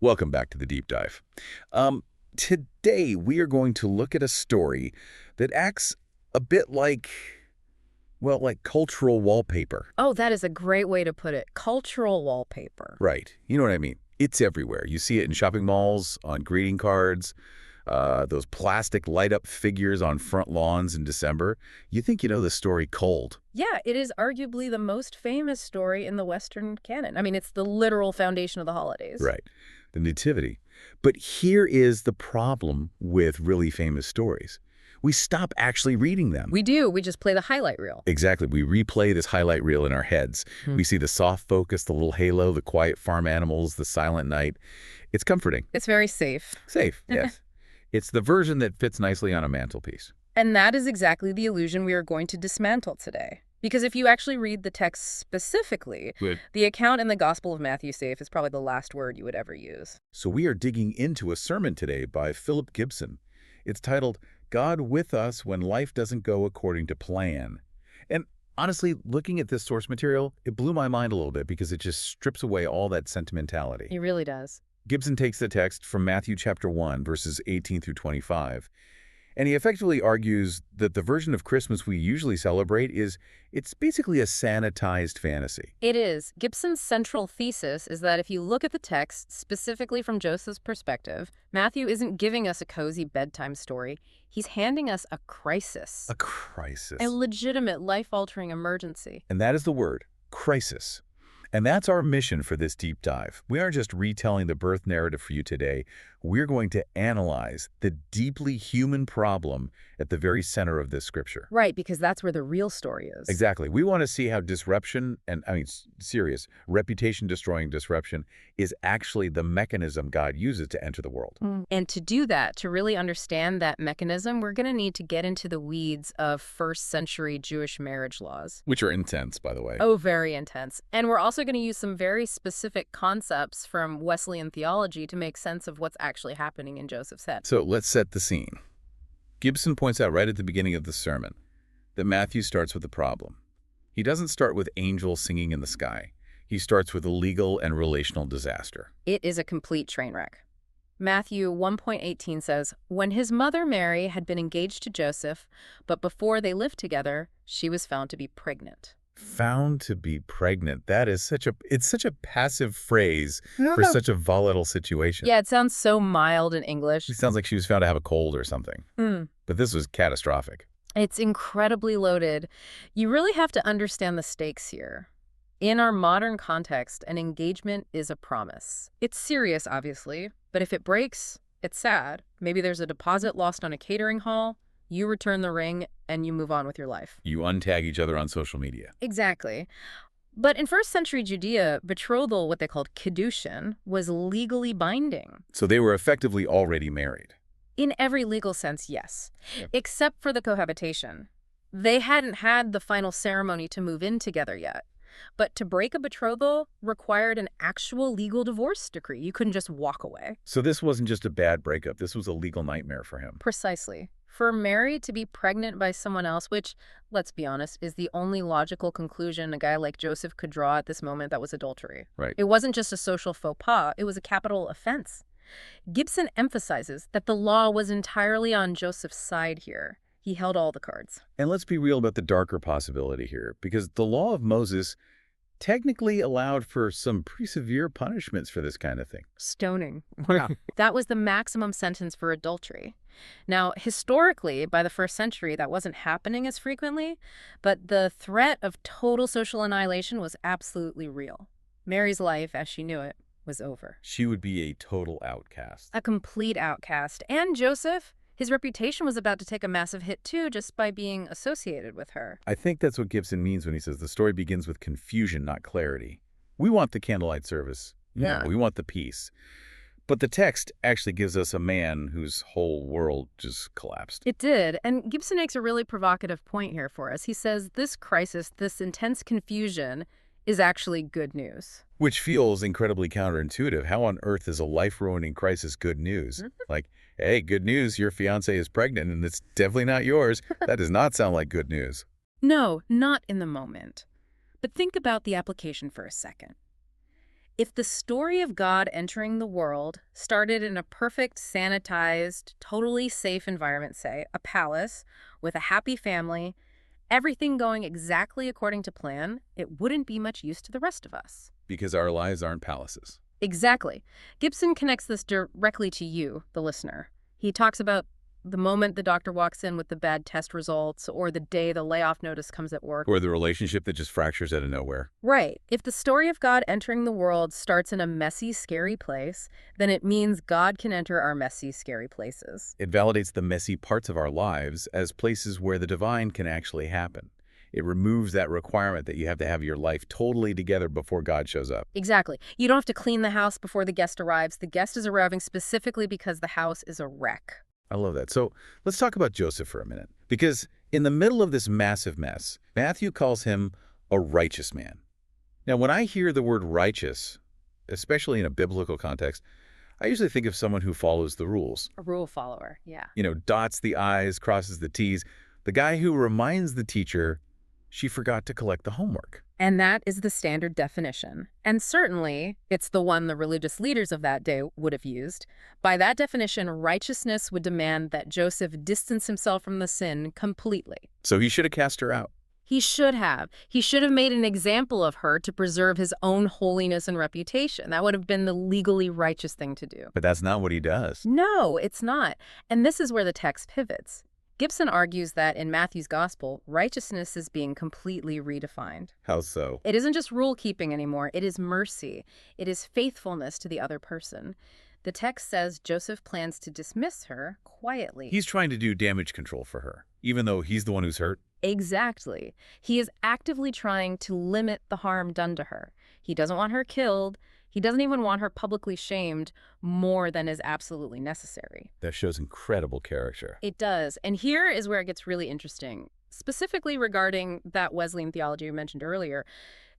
Welcome back to the deep dive. Today we are going to look at a story that acts a bit like, well, like cultural wallpaper. Oh, that is a great way to put it. Cultural wallpaper. Right. You know what I mean? It's everywhere. You see it in shopping malls, on greeting cards, those plastic light-up figures on front lawns in December. You think you know the story cold. Yeah, it is arguably the most famous story in the Western canon. I mean, it's the literal foundation of the holidays. Right. The nativity. But here is the problem with really famous stories. We stop actually reading them. We do. We just play the highlight reel. Exactly. We replay this highlight reel in our heads. We see the soft focus, the little halo, the quiet farm animals, the silent night. It's comforting. It's very safe. Safe, yes. It's the version that fits nicely on a mantelpiece. And that is exactly the illusion we are going to dismantle today. Because if you actually read the text specifically, the account in the Gospel of Matthew safe is probably the last word you would ever use. So we are digging into a sermon today by Phillip Gibson. It's titled, God with Us When Life Doesn't Go According to Plan. And honestly, looking at this source material, it blew my mind a little bit because it just strips away all that sentimentality. It really does. Gibson takes the text from Matthew chapter 1, verses 18 through 25, and he effectively argues that the version of Christmas we usually celebrate it's basically a sanitized fantasy. It is. Gibson's central thesis is that if you look at the text, specifically from Joseph's perspective, Matthew isn't giving us a cozy bedtime story. He's handing us a crisis. A crisis. A legitimate life-altering emergency. And that is the word, crisis. And that's our mission for this deep dive. We aren't just retelling the birth narrative for you today. We're going to analyze the deeply human problem at the very center of this scripture. Right, because that's where the real story is. Exactly. We want to see how disruption, and I mean serious, reputation-destroying disruption, is actually the mechanism God uses to enter the world. And to do that, to really understand that mechanism, we're going to need to get into the weeds of first-century Jewish marriage laws. Which are intense, by the way. Oh, very intense. And we're also going to use some very specific concepts from Wesleyan theology to make sense of what's actually happening in Joseph's head. So let's set the scene. Gibson points out right at the beginning of the sermon that Matthew starts with a problem. He doesn't start with angels singing in the sky. He starts with a legal and relational disaster. It is a complete train wreck. Matthew 1:18 says, when his mother Mary had been engaged to Joseph, but before they lived together, she was found to be pregnant. Found to be pregnant. That is it's such a passive phrase for such a volatile situation. Yeah, it sounds so mild in English. It sounds like she was found to have a cold or something. But this was catastrophic. It's incredibly loaded. You really have to understand the stakes here. In our modern context, an engagement is a promise. It's serious, obviously, but if it breaks, it's sad. Maybe there's a deposit lost on a catering hall. You return the ring, and you move on with your life. You untag each other on social media. Exactly. But in first-century Judea, betrothal, what they called kiddushin, was legally binding. So they were effectively already married. In every legal sense, yes. Except for the cohabitation. They hadn't had the final ceremony to move in together yet. But to break a betrothal required an actual legal divorce decree. You couldn't just walk away. So this wasn't just a bad breakup. This was a legal nightmare for him. Precisely. For Mary to be pregnant by someone else, which, let's be honest, is the only logical conclusion a guy like Joseph could draw at this moment, that was adultery. Right. It wasn't just a social faux pas, it was a capital offense. Gibson emphasizes that the law was entirely on Joseph's side here. He held all the cards. And let's be real about the darker possibility here, because the law of Moses technically allowed for some pretty severe punishments for this kind of thing. Stoning. Yeah. That was the maximum sentence for adultery. Now, historically, by the first century, that wasn't happening as frequently, but the threat of total social annihilation was absolutely real. Mary's life, as she knew it, was over. She would be a total outcast. A complete outcast. And Joseph, his reputation was about to take a massive hit too, just by being associated with her. I think that's what Gibson means when he says the story begins with confusion, not clarity. We want the candlelight service. Yeah. We want the peace. But the text actually gives us a man whose whole world just collapsed. It did, and Gibson makes a really provocative point here for us. He says this crisis, this intense confusion, is actually good news. Which feels incredibly counterintuitive. How on earth is a life-ruining crisis good news? Like, hey, good news, your fiancé is pregnant and it's definitely not yours. That does not sound like good news. No, not in the moment. But think about the application for a second. If the story of God entering the world started in a perfect, sanitized, totally safe environment, say, a palace with a happy family, everything going exactly according to plan, it wouldn't be much use to the rest of us. Because our lives aren't palaces. Exactly. Gibson connects this directly to you, the listener. He talks about the moment the doctor walks in with the bad test results or the day the layoff notice comes at work. Or the relationship that just fractures out of nowhere. Right. If the story of God entering the world starts in a messy, scary place, then it means God can enter our messy, scary places. It validates the messy parts of our lives as places where the divine can actually happen. It removes that requirement that you have to have your life totally together before God shows up. Exactly. You don't have to clean the house before the guest arrives. The guest is arriving specifically because the house is a wreck. I love that. So let's talk about Joseph for a minute. Because in the middle of this massive mess, Matthew calls him a righteous man. Now, when I hear the word righteous, especially in a biblical context, I usually think of someone who follows the rules. A rule follower, yeah. Dots the I's, crosses the T's. The guy who reminds the teacher she forgot to collect the homework. And that is the standard definition. And certainly, it's the one the religious leaders of that day would have used. By that definition, righteousness would demand that Joseph distance himself from the sin completely. So he should have cast her out. He should have. He should have made an example of her to preserve his own holiness and reputation. That would have been the legally righteous thing to do. But that's not what he does. No, it's not. And this is where the text pivots. Gibson argues that in Matthew's gospel, righteousness is being completely redefined. How so? It isn't just rule-keeping anymore. It is mercy. It is faithfulness to the other person. The text says Joseph plans to dismiss her quietly. He's trying to do damage control for her, even though he's the one who's hurt. Exactly. He is actively trying to limit the harm done to her. He doesn't want her killed. He doesn't even want her publicly shamed more than is absolutely necessary. That shows incredible character. It does. And here is where it gets really interesting. Specifically regarding that Wesleyan theology you mentioned earlier,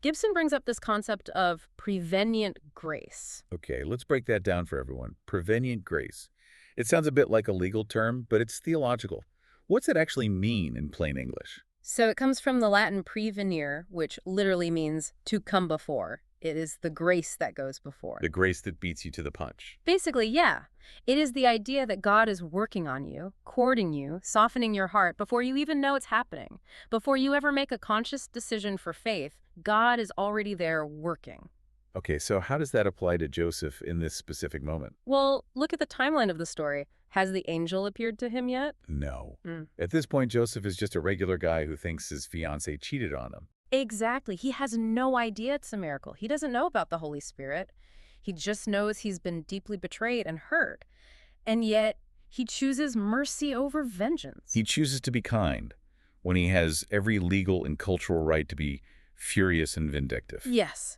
Gibson brings up this concept of prevenient grace. Okay, let's break that down for everyone. Prevenient grace. It sounds a bit like a legal term, but it's theological. What's it actually mean in plain English? So it comes from the Latin prevenire, which literally means to come before. It is the grace that goes before. The grace that beats you to the punch. Basically, yeah. It is the idea that God is working on you, courting you, softening your heart before you even know it's happening. Before you ever make a conscious decision for faith, God is already there working. Okay, so how does that apply to Joseph in this specific moment? Well, look at the timeline of the story. Has the angel appeared to him yet? No. At this point, Joseph is just a regular guy who thinks his fiancée cheated on him. Exactly. He has no idea it's a miracle. He doesn't know about the Holy Spirit. He just knows he's been deeply betrayed and hurt. And yet, he chooses mercy over vengeance. He chooses to be kind when he has every legal and cultural right to be furious and vindictive. Yes.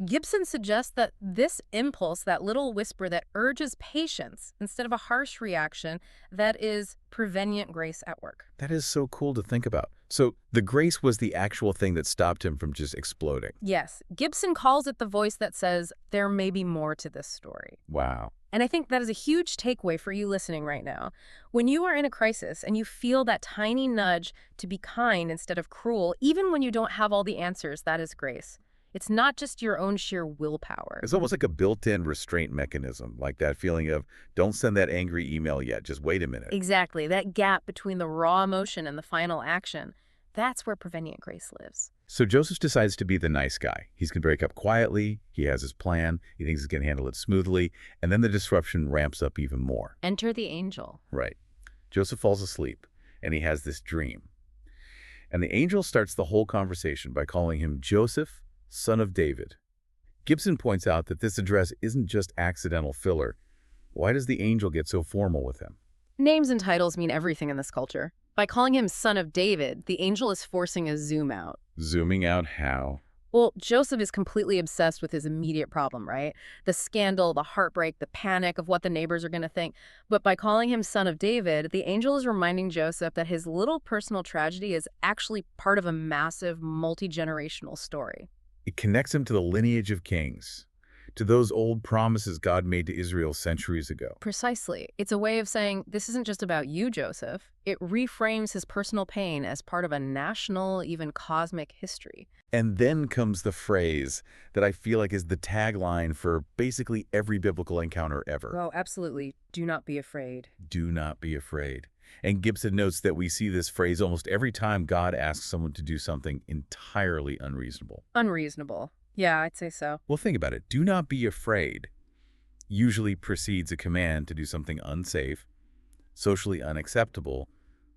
Gibson suggests that this impulse, that little whisper that urges patience instead of a harsh reaction, that is prevenient grace at work. That is so cool to think about. So the grace was the actual thing that stopped him from just exploding. Yes. Gibson calls it the voice that says, there may be more to this story. Wow. And I think that is a huge takeaway for you listening right now. When you are in a crisis and you feel that tiny nudge to be kind instead of cruel, even when you don't have all the answers, that is grace. It's not just your own sheer willpower. It's almost like a built-in restraint mechanism, like that feeling of, don't send that angry email yet, just wait a minute. Exactly. That gap between the raw emotion and the final action, that's where prevenient grace lives. So Joseph decides to be the nice guy. He's going to break up quietly. He has his plan. He thinks he's going to handle it smoothly. And then the disruption ramps up even more. Enter the angel. Right. Joseph falls asleep, and he has this dream. And the angel starts the whole conversation by calling him Joseph, son of David. Gibson points out that this address isn't just accidental filler. Why does the angel get so formal with him? Names and titles mean everything in this culture. By calling him son of David, the angel is forcing a zoom out. Zooming out how? Well, Joseph is completely obsessed with his immediate problem, right? The scandal, the heartbreak, the panic of what the neighbors are going to think. But by calling him son of David, the angel is reminding Joseph that his little personal tragedy is actually part of a massive, multi-generational story. It connects him to the lineage of kings, to those old promises God made to Israel centuries ago. Precisely. It's a way of saying, this isn't just about you, Joseph. It reframes his personal pain as part of a national, even cosmic history. And then comes the phrase that I feel like is the tagline for basically every biblical encounter ever. Oh, absolutely. Do not be afraid. Do not be afraid. And Gibson notes that we see this phrase almost every time God asks someone to do something entirely unreasonable. Unreasonable. Yeah, I'd say so. Well, think about it. Do not be afraid usually precedes a command to do something unsafe, socially unacceptable,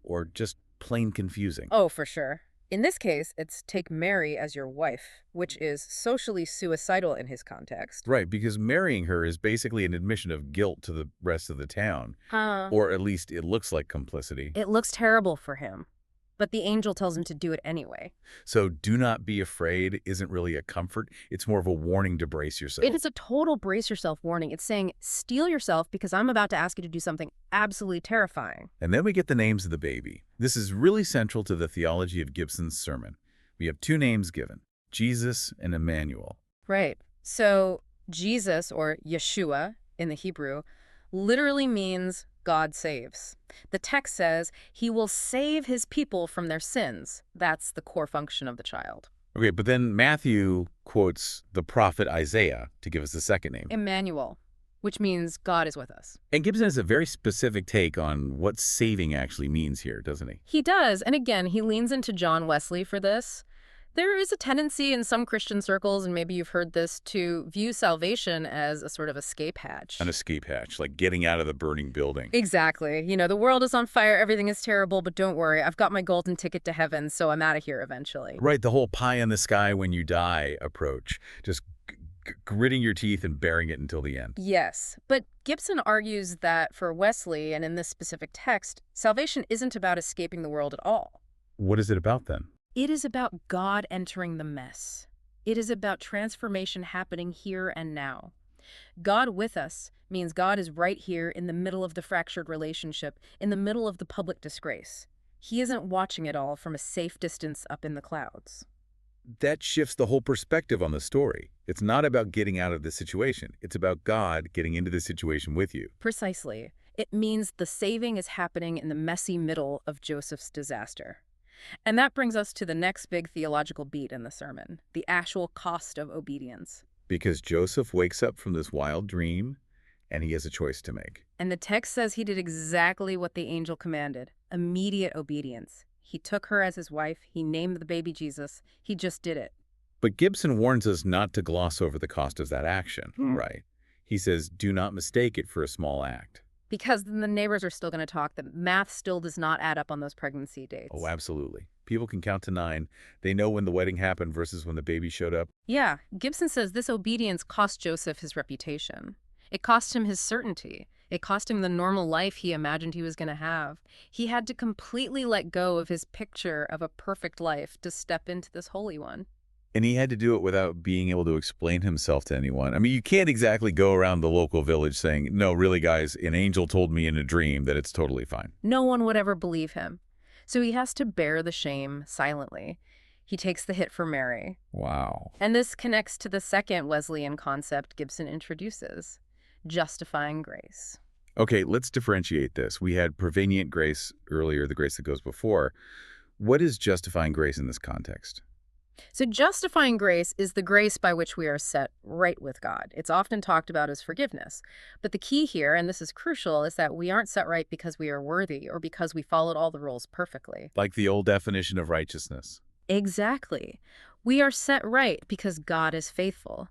or just plain confusing. Oh, for sure. In this case, it's take Mary as your wife, which is socially suicidal in his context. Right, because marrying her is basically an admission of guilt to the rest of the town, Huh. or at least it looks like complicity. It looks terrible for him, but the angel tells him to do it anyway. So do not be afraid isn't really a comfort. It's more of a warning to brace yourself. It is a total brace yourself warning. It's saying, steel yourself because I'm about to ask you to do something absolutely terrifying. And then we get the names of the baby. This is really central to the theology of Gibson's sermon. We have two names given, Jesus and Emmanuel. Right. So Jesus, or Yeshua in the Hebrew, literally means God saves. The text says he will save his people from their sins. That's the core function of the child. Okay, but then Matthew quotes the prophet Isaiah to give us the second name. Emmanuel, which means God is with us. And Gibson has a very specific take on what saving actually means here, doesn't he? He does, and again, he leans into John Wesley for this. There is a tendency in some Christian circles, and maybe you've heard this, to view salvation as a sort of escape hatch. An escape hatch, like getting out of the burning building. Exactly. You know, the world is on fire, everything is terrible, but don't worry, I've got my golden ticket to heaven, so I'm out of here eventually. Right, the whole pie in the sky when you die approach. Just gritting your teeth and bearing it until the end. Yes, but Gibson argues that for Wesley, and in this specific text, salvation isn't about escaping the world at all. What is it about then? It is about God entering the mess. It is about transformation happening here and now. God with us means God is right here in the middle of the fractured relationship, in the middle of the public disgrace. He isn't watching it all from a safe distance up in the clouds. That shifts the whole perspective on the story. It's not about getting out of the situation. It's about God getting into the situation with you. Precisely. It means the saving is happening in the messy middle of Joseph's disaster. And that brings us to the next big theological beat in the sermon, the actual cost of obedience. Because Joseph wakes up from this wild dream, and he has a choice to make. And the text says he did exactly what the angel commanded, immediate obedience. He took her as his wife, he named the baby Jesus, he just did it. But Gibson warns us not to gloss over the cost of that action, right? He says, do not mistake it for a small act. Because then the neighbors are still going to talk that math still does not add up on those pregnancy dates. Oh, absolutely. People can count to 9. They know when the wedding happened versus when the baby showed up. Yeah, Gibson says this obedience cost Joseph his reputation. It cost him his certainty. It cost him the normal life he imagined he was going to have. He had to completely let go of his picture of a perfect life to step into this holy one. And he had to do it without being able to explain himself to anyone. I mean, you can't exactly go around the local village saying, no, really, guys, an angel told me in a dream that it's totally fine. No one would ever believe him. So he has to bear the shame silently. He takes the hit for Mary. Wow. And this connects to the second Wesleyan concept Gibson introduces, justifying grace. Okay, let's differentiate this. We had prevenient grace earlier, the grace that goes before. What is justifying grace in this context? So justifying grace is the grace by which we are set right with God. It's often talked about as forgiveness. But the key here, and this is crucial, is that we aren't set right because we are worthy or because we followed all the rules perfectly. Like the old definition of righteousness. Exactly. We are set right because God is faithful.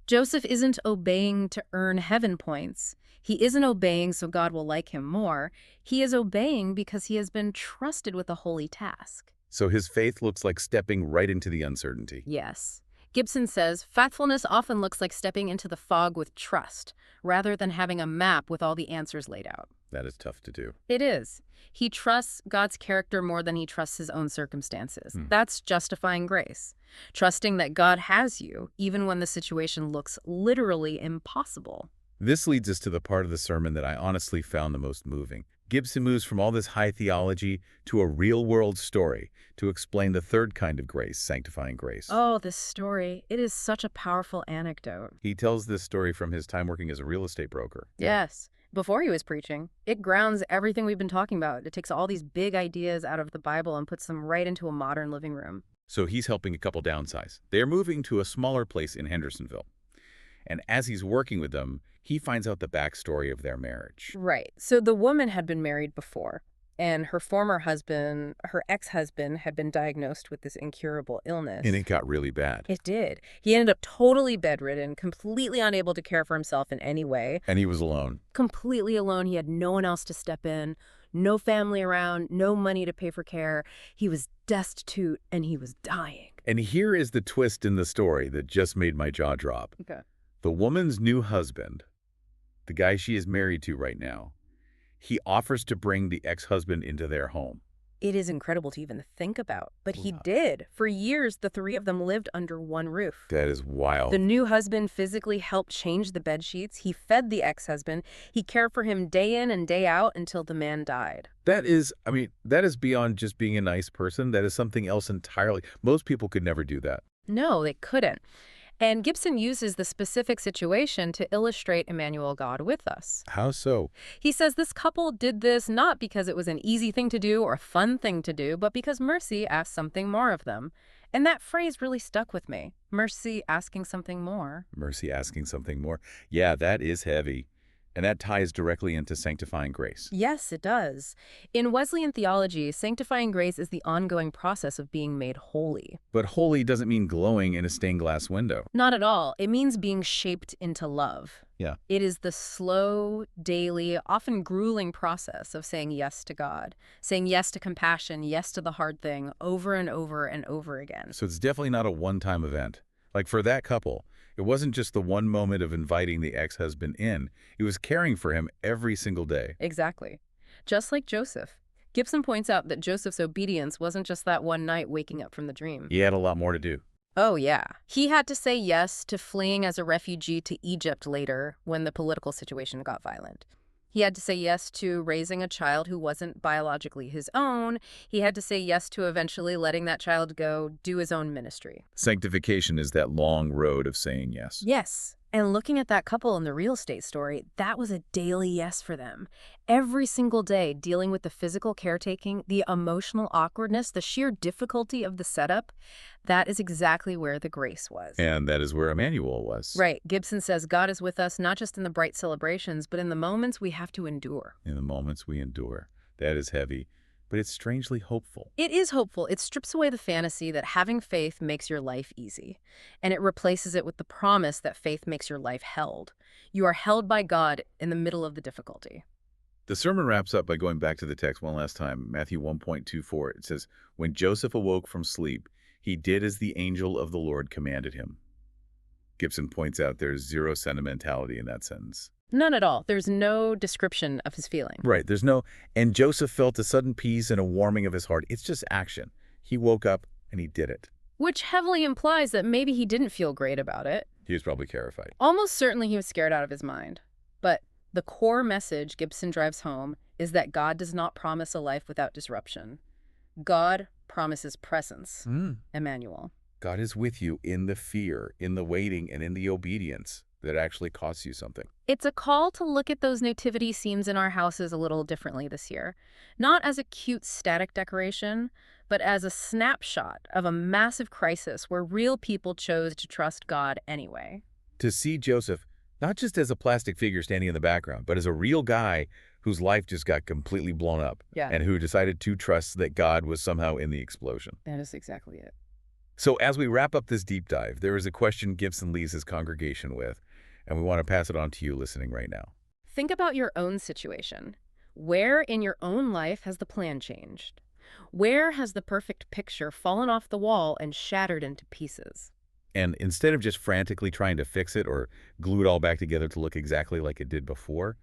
Joseph isn't obeying to earn heaven points. He isn't obeying so God will like him more. He is obeying because he has been trusted with a holy task. So his faith looks like stepping right into the uncertainty. Yes. Gibson says, faithfulness often looks like stepping into the fog with trust, rather than having a map with all the answers laid out. That is tough to do. It is. He trusts God's character more than he trusts his own circumstances. That's justifying grace. Trusting that God has you, even when the situation looks literally impossible. This leads us to the part of the sermon that I honestly found the most moving. Gibson moves from all this high theology to a real-world story to explain the third kind of grace, sanctifying grace. Oh, this story. It is such a powerful anecdote. He tells this story from his time working as a real estate broker. Yes. Before he was preaching, it grounds everything we've been talking about. It takes all these big ideas out of the Bible and puts them right into a modern living room. So he's helping a couple downsize. They're moving to a smaller place in Hendersonville. And as he's working with them, he finds out the backstory of their marriage. Right. So the woman had been married before, and her former husband, her ex-husband, had been diagnosed with this incurable illness. And it got really bad. It did. He ended up totally bedridden, completely unable to care for himself in any way. And he was alone. Completely alone. He had no one else to step in, no family around, no money to pay for care. He was destitute, and he was dying. And here is the twist in the story that just made my jaw drop. Okay. The woman's new husband, the guy she is married to right now, he offers to bring the ex-husband into their home. It is incredible to even think about, but he Wow. did. For years, the three of them lived under one roof. That is wild. The new husband physically helped change the bed sheets. He fed the ex-husband. He cared for him day in and day out until the man died. That is, I mean, that is beyond just being a nice person. That is something else entirely. Most people could never do that. No, they couldn't. And Gibson uses the specific situation to illustrate Emmanuel, God with us. How so? He says this couple did this not because it was an easy thing to do or a fun thing to do, but because mercy asked something more of them. And that phrase really stuck with me. Mercy asking something more. Mercy asking something more. Yeah, that is heavy. And that ties directly into sanctifying grace. Yes, it does. In Wesleyan theology, sanctifying grace is the ongoing process of being made holy. But holy doesn't mean glowing in a stained glass window. Not at all. It means being shaped into love. Yeah. It is the slow, daily, often grueling process of saying yes to God, saying yes to compassion, yes to the hard thing, over and over and over again. So it's definitely not a one-time event. Like for that couple, it wasn't just the one moment of inviting the ex-husband in. It was caring for him every single day. Exactly. Just like Joseph. Gibson points out that Joseph's obedience wasn't just that one night waking up from the dream. He had a lot more to do. Oh, yeah. He had to say yes to fleeing as a refugee to Egypt later when the political situation got violent. He had to say yes to raising a child who wasn't biologically his own. He had to say yes to eventually letting that child go do his own ministry. Sanctification is that long road of saying yes. Yes. And looking at that couple in the real estate story, that was a daily yes for them. Every single day, dealing with the physical caretaking, the emotional awkwardness, the sheer difficulty of the setup, that is exactly where the grace was. And that is where Emmanuel was. Right. Gibson says God is with us not just in the bright celebrations, but in the moments we have to endure. In the moments we endure. That is heavy, but it's strangely hopeful. It is hopeful. It strips away the fantasy that having faith makes your life easy, and it replaces it with the promise that faith makes your life held. You are held by God in the middle of the difficulty. The sermon wraps up by going back to the text one last time, Matthew 1:24. It says, "When Joseph awoke from sleep, he did as the angel of the Lord commanded him." Gibson points out there's zero sentimentality in that sentence. None at all. There's no description of his feeling. Right, there's no, and Joseph felt a sudden peace and a warming of his heart. It's just action. He woke up and he did it. Which heavily implies that maybe he didn't feel great about it. He was probably terrified. Almost certainly he was scared out of his mind. But the core message Gibson drives home is that God does not promise a life without disruption. God promises presence, Emmanuel. God is with you in the fear, in the waiting, and in the obedience that actually costs you something. It's a call to look at those nativity scenes in our houses a little differently this year. Not as a cute static decoration, but as a snapshot of a massive crisis where real people chose to trust God anyway. To see Joseph, not just as a plastic figure standing in the background, but as a real guy whose life just got completely blown up. Yeah. And who decided to trust that God was somehow in the explosion. That is exactly it. So as we wrap up this deep dive, there is a question Gibson leaves his congregation with, and we want to pass it on to you listening right now. Think about your own situation. Where in your own life has the plan changed? Where has the perfect picture fallen off the wall and shattered into pieces? And instead of just frantically trying to fix it or glue it all back together to look exactly like it did before,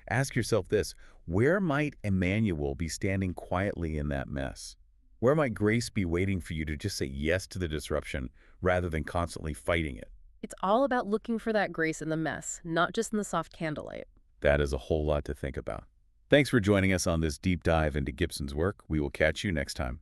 ask yourself this: where might Emmanuel be standing quietly in that mess? Where might grace be waiting for you to just say yes to the disruption rather than constantly fighting it? It's all about looking for that grace in the mess, not just in the soft candlelight. That is a whole lot to think about. Thanks for joining us on this deep dive into Gibson's work. We will catch you next time.